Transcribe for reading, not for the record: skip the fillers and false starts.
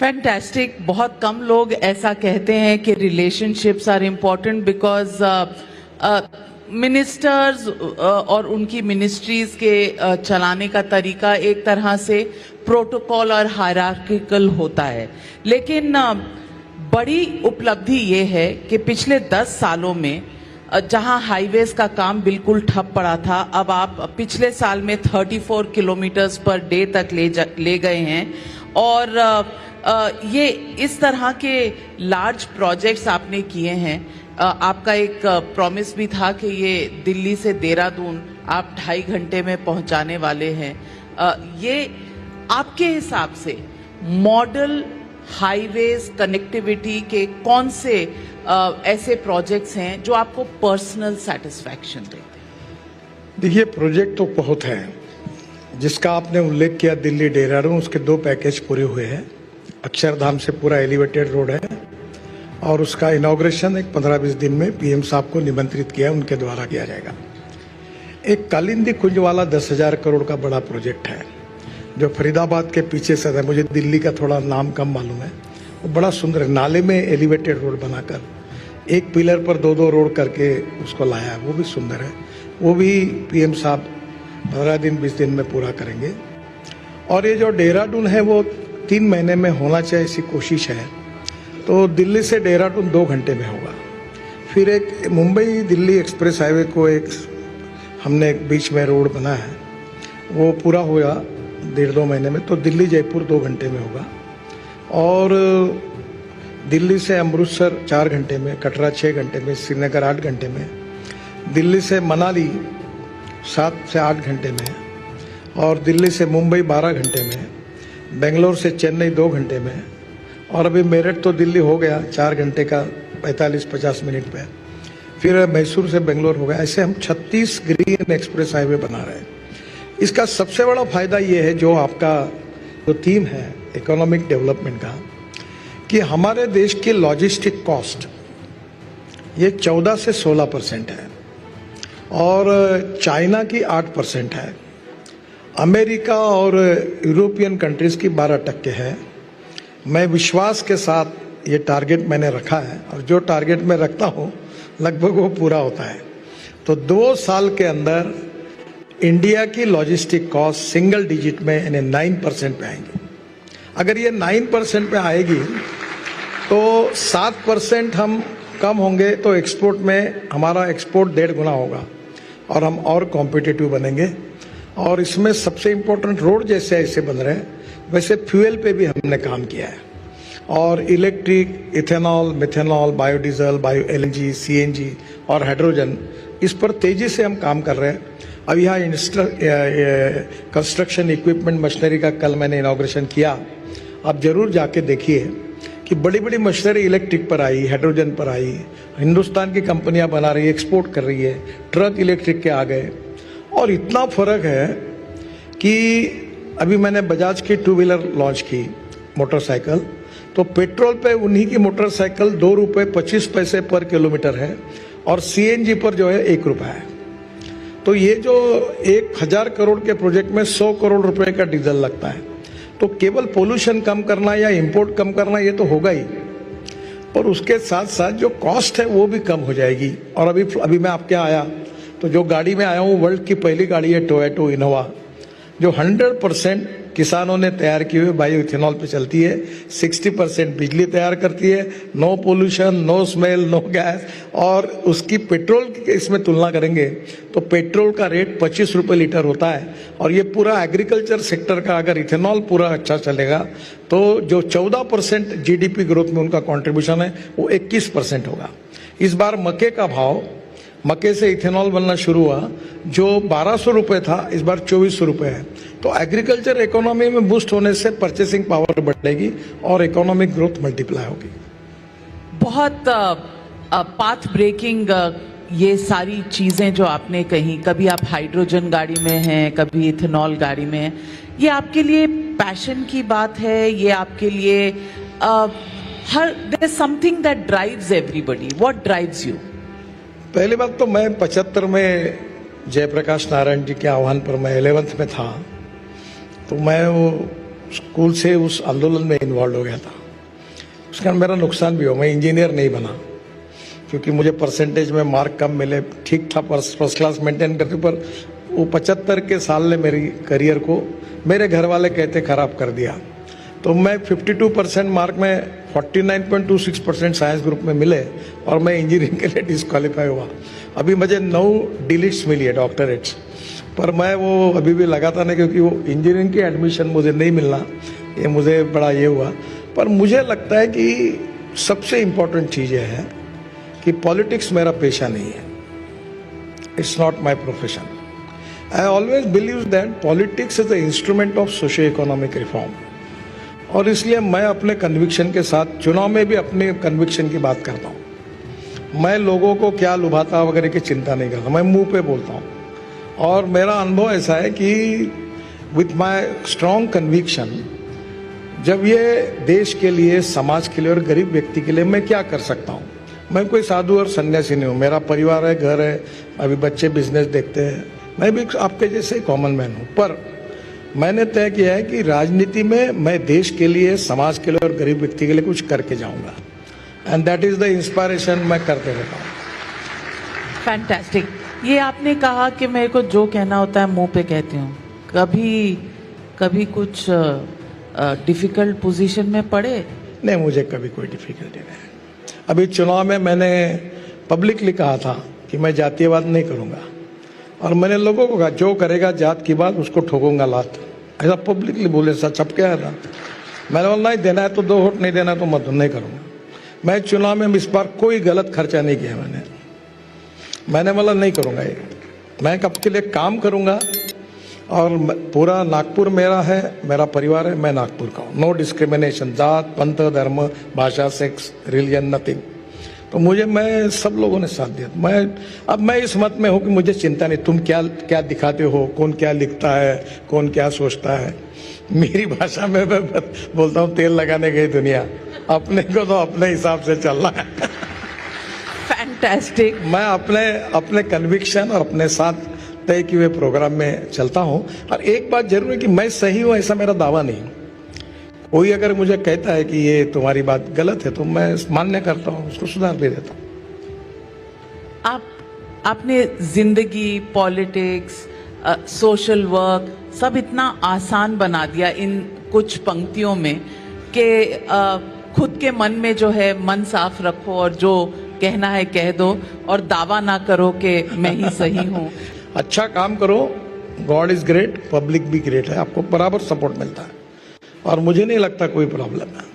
Fantastic. बहुत कम लोग ऐसा कहते हैं कि relationships are important because ministers और उनकी मिनिस्ट्रीज के चलाने का तरीका एक तरह से प्रोटोकॉल और हायरार्किकल होता है, लेकिन बड़ी उपलब्धि ये है कि पिछले 10 सालों में जहां हाईवेज का काम बिल्कुल ठप पड़ा था, अब आप पिछले साल में 34 किलोमीटर्स पर डे तक ले गए हैं। और ये इस तरह के लार्ज प्रोजेक्ट्स आपने किए हैं। आपका एक प्रॉमिस भी था कि ये दिल्ली से देहरादून आप 2.5 घंटे में पहुंचाने वाले हैं। ये आपके हिसाब से मॉडल हाईवेज कनेक्टिविटी के कौन से ऐसे प्रोजेक्ट्स हैं जो आपको पर्सनल सेटिस्फैक्शन देते हैं? देखिए, प्रोजेक्ट तो बहुत हैं। जिसका आपने उल्लेख किया दिल्ली देहरादून, उसके 2 पैकेज पूरे हुए हैं। अक्षरधाम से पूरा एलिवेटेड रोड है और उसका इनॉग्रेशन एक 15-20 दिन में पीएम साहब को निमंत्रित किया, उनके द्वारा किया जाएगा। एक कालिंदी कुंज वाला 10,000 करोड़ का बड़ा प्रोजेक्ट है जो फरीदाबाद के पीछे से है। मुझे दिल्ली का थोड़ा नाम कम मालूम है। वो बड़ा सुंदर है, नाले में एलिवेटेड रोड बनाकर एक पिलर पर 2-2 रोड करके उसको लाया है, वो भी सुंदर है। वो भी पीएम साहब 15-20 दिन में पूरा करेंगे। और ये जो देहरादून है वो 3 महीने में होना चाहिए, ऐसी कोशिश है। तो दिल्ली से देहरादून 2 घंटे में होगा। फिर एक मुंबई दिल्ली एक्सप्रेस हाईवे को एक हमने एक बीच में रोड बना है, वो पूरा होगा 1.5-2 महीने में। तो दिल्ली जयपुर 2 घंटे में होगा। और दिल्ली से अमृतसर 4 घंटे में, कटरा 6 घंटे में, श्रीनगर 8 घंटे में, दिल्ली से मनाली 7 से 8 घंटे में, और दिल्ली से मुंबई 12 घंटे में, बेंगलोर से चेन्नई 2 घंटे में, और अभी मेरठ तो दिल्ली हो गया 4 घंटे का 45-50 मिनट पे। फिर मैसूर से बेंगलोर हो गया। ऐसे हम 36 ग्रीन एक्सप्रेस हाईवे बना रहे हैं। इसका सबसे बड़ा फायदा ये है, जो आपका जो थीम है इकोनॉमिक डेवलपमेंट का, कि हमारे देश की लॉजिस्टिक कॉस्ट ये 14 से 16% है और चाइना की 8% है, अमेरिका और यूरोपियन कंट्रीज की 12% है। मैं विश्वास के साथ ये टारगेट मैंने रखा है और जो टारगेट मैं रखता हूँ लगभग वो पूरा होता है। तो 2 साल के अंदर इंडिया की लॉजिस्टिक कॉस्ट सिंगल डिजिट में यानी 9% पे आएंगी। अगर ये 9% पे आएगी तो 7% हम कम होंगे, तो एक्सपोर्ट में हमारा एक्सपोर्ट 1.5 गुना होगा और हम और कॉम्पिटिटिव बनेंगे। और इसमें सबसे इम्पोर्टेंट रोड जैसे ऐसे बन रहे हैं, वैसे फ्यूल पे भी हमने काम किया है। और electric, ethanol, methanol, biodiesel, bio LNG, CNG और हाइड्रोजन, इस पर तेजी से हम काम कर रहे हैं। अब यहाँ कंस्ट्रक्शन इक्विपमेंट मशीनरी का कल मैंने इनॉग्रेशन किया। आप जरूर जाके देखिए कि बड़ी बड़ी मशीनरी इलेक्ट्रिक पर आई, हाइड्रोजन पर आई, हिंदुस्तान की कंपनियां बना रही है, एक्सपोर्ट कर रही है। ट्रक इलेक्ट्रिक के आ गए और इतना फर्क है कि अभी मैंने बजाज की 2 व्हीलर लॉन्च की मोटरसाइकिल, तो पेट्रोल पे उन्हीं की मोटरसाइकिल 2 रुपये 25 पैसे पर किलोमीटर है और सीएनजी पर जो है 1 रुपया है। तो ये जो 1000 करोड़ के प्रोजेक्ट में 100 करोड़ रुपए का डीजल लगता है। तो केवल पोल्यूशन कम करना या इंपोर्ट कम करना ये तो होगा ही, और उसके साथ साथ जो कॉस्ट है वो भी कम हो जाएगी। और अभी मैं आपके यहाँ आया तो जो गाड़ी में आया हूँ वर्ल्ड की पहली गाड़ी है टोयोटा इनोवा, जो 100% किसानों ने तैयार की हुई बायो इथेनॉल पे चलती है, 60% बिजली तैयार करती है, no pollution, no smell, no gas. और उसकी पेट्रोल की इसमें तुलना करेंगे तो पेट्रोल का रेट 25 रुपये लीटर होता है। और ये पूरा एग्रीकल्चर सेक्टर का अगर इथेनॉल पूरा अच्छा चलेगा तो जो 14% जीडीपी ग्रोथ में उनका कॉन्ट्रीब्यूशन है वो 21% होगा। इस बार मक्के का भाव, मक्के से इथेनॉल बनना शुरू हुआ, जो 1200 रुपये था इस बार 2400 रुपये है। तो एग्रीकल्चर इकोनॉमी में बूस्ट होने से परचेसिंग पावर बढ़ेगी और इकोनॉमिक ग्रोथ मल्टीप्लाई होगी। बहुत पाथ ब्रेकिंग ये सारी चीजें जो आपने कही, कभी आप हाइड्रोजन गाड़ी में हैं, कभी इथेनॉल गाड़ी में हैं, ये आपके लिए पैशन की बात है? ये आपके लिए there is something that drives everybody? What drives you? पहली बात तो मैं 75 में जयप्रकाश नारायण जी के आह्वान पर मैं 11th में था, तो मैं वो स्कूल से उस आंदोलन में इन्वॉल्व हो गया था। उसका मेरा नुकसान भी हो, मैं इंजीनियर नहीं बना क्योंकि मुझे परसेंटेज में मार्क कम मिले। ठीक था, फर्स्ट क्लास मेंटेन करते, पर वो 75 के साल ने मेरी करियर को मेरे घर वाले कहते खराब कर दिया। तो मैं 52% मार्क में 49.26% साइंस ग्रुप में मिले और मैं इंजीनियरिंग के लिए डिस्क्वालीफाई हुआ। अभी मुझे 9 डिलीट्स मिली है, डॉक्टरेट्स, पर मैं वो अभी भी लगाता नहीं क्योंकि वो इंजीनियरिंग की एडमिशन मुझे नहीं मिलना, ये मुझे बड़ा ये हुआ। पर मुझे लगता है कि सबसे इम्पोर्टेंट चीज़ यह है कि पॉलिटिक्स मेरा पेशा नहीं है, it's not my profession. I always believe that politics is the instrument of socio economic reform, और इसलिए मैं अपने कन्विक्शन के साथ चुनाव में भी अपने कन्विक्शन की बात करता हूँ। मैं लोगों को क्या लुभाता वगैरह की चिंता नहीं करता, मैं मुंह पे बोलता हूँ। और मेरा अनुभव ऐसा है कि विथ माय स्ट्रॉन्ग कन्विक्शन, जब ये देश के लिए, समाज के लिए और गरीब व्यक्ति के लिए मैं क्या कर सकता हूँ। मैं कोई साधु और सन्यासी नहीं हूँ, मेरा परिवार है, घर है, अभी बच्चे बिजनेस देखते हैं, मैं भी आपके जैसे कॉमन मैन हूँ। पर मैंने तय किया है कि राजनीति में मैं देश के लिए, समाज के लिए और गरीब व्यक्ति के लिए कुछ करके जाऊंगा, and that is the inspiration मैं करते रहता हूँ। फैंटास्टिक। ये आपने कहा कि मेरे को जो कहना होता है मुंह पे कहती हूँ। कभी कुछ डिफिकल्ट पोजीशन में पड़े? नहीं, मुझे कभी कोई डिफिकल्टी नहीं है। अभी चुनाव में मैंने पब्लिकली कहा था कि मैं जातीयवाद नहीं करूंगा, और मैंने लोगों को कहा जो करेगा जात की बात उसको ठोकूंगा लात, ऐसा पब्लिकली बोले, सच छप के आया था। मैंने बोला नहीं देना है तो 2 वोट, नहीं देना है तो मत, नहीं करूंगा। मैं चुनाव में इस बार कोई गलत खर्चा नहीं किया। मैंने बोला नहीं करूंगा ये, मैं कब के लिए काम करूंगा, और पूरा नागपुर मेरा है, मेरा परिवार है, मैं नागपुर का हूँ। नो डिस्क्रिमिनेशन, जात, पंथ, धर्म, भाषा, सेक्स, रिलीजन, नथिंग। तो मैं सब लोगों ने साथ दिया। अब मैं इस मत में हूँ कि मुझे चिंता नहीं तुम क्या क्या दिखाते हो, कौन क्या लिखता है, कौन क्या सोचता है। मेरी भाषा में मैं बोलता हूँ तेल लगाने गई दुनिया, अपने को तो अपने हिसाब से चलना है। फैंटास्टिक। मैं अपने कन्विक्शन और अपने साथ तय किए हुए प्रोग्राम में चलता हूँ। और एक बात जरूर है कि मैं सही हूँ ऐसा मेरा दावा नहीं। कोई अगर मुझे कहता है कि ये तुम्हारी बात गलत है तो मैं मान्य करता हूँ, उसको सुधार दे देता हूँ। आपने जिंदगी, पॉलिटिक्स, सोशल वर्क सब इतना आसान बना दिया इन कुछ पंक्तियों में कि खुद के मन में जो है मन साफ रखो और जो कहना है कह दो, और दावा ना करो कि मैं ही सही हूँ। अच्छा काम करो, गॉड इज ग्रेट, पब्लिक भी ग्रेट है, आपको बराबर सपोर्ट मिलता है, और मुझे नहीं लगता कोई प्रॉब्लम है।